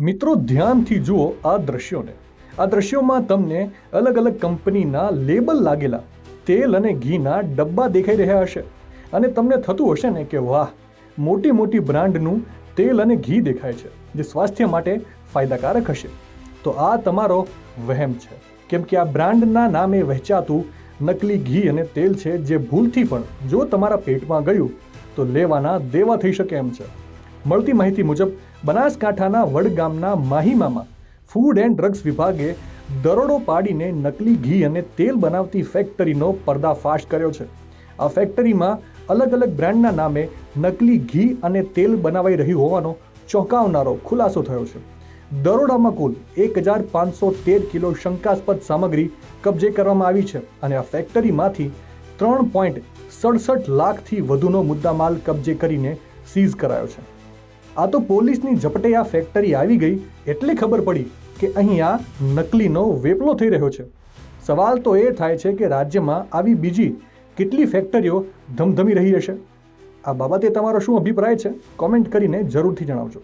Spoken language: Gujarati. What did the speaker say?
મિત્રો ધ્યાનથી જુઓ આ દ્રશ્યોને. આ દ્રશ્યોમાં તમને અલગ અલગ કંપનીના લેબલ લાગેલા તેલ અને ઘીના ડબ્બા દેખાઈ રહ્યા હશે અને તમને થતું હશે ને કે વાહ, મોટી મોટી બ્રાન્ડનું તેલ અને ઘી દેખાય છે જે સ્વાસ્થ્ય માટે ફાયદાકારક હશે. તો આ તમારો વહેમ છે, કેમ કે આ બ્રાન્ડના નામે વહેંચાતું નકલી ઘી અને તેલ છે જે ભૂલથી પણ જો તમારા પેટમાં ગયું તો લેવાના દેવા થઈ શકે એમ છે. મળતી માહિતી મુજબ બનાસકાંઠાના વડગામના માહીમામાં ફૂડ એન્ડ ડ્રગ્સ વિભાગે દરોડો પાડીને નકલી ઘી અને તેલ બનાવતી ફેક્ટરીનો પર્દાફાશ કર્યો છે. આ ફેક્ટરીમાં અલગ અલગ બ્રાન્ડના નામે નકલી ઘી અને તેલ બનાવાઈ રહ્યું હોવાનો ચોંકાવનારો ખુલાસો થયો છે. દરોડામાં કુલ 1513 કિલો શંકાસ્પદ સામગ્રી કબજે કરવામાં આવી છે અને આ ફેક્ટરીમાંથી 3.67 લાખથી વધુનો મુદ્દામાલ કબજે કરીને સીઝ કરાયો છે. આ તો પોલીસની ઝપટે આ ફેક્ટરી આવી ગઈ એટલે ખબર પડી કે અહીંયા નકલીનો વેપલો થઈ રહ્યો છે. સવાલ તો એ થાય છે કે રાજ્યમાં આવી બીજી કેટલી ફેક્ટરીઓ ધમધમી રહી હશે. આ બાબતે તમારો શું અભિપ્રાય છે? કોમેન્ટ કરીને જરૂરથી જણાવજો.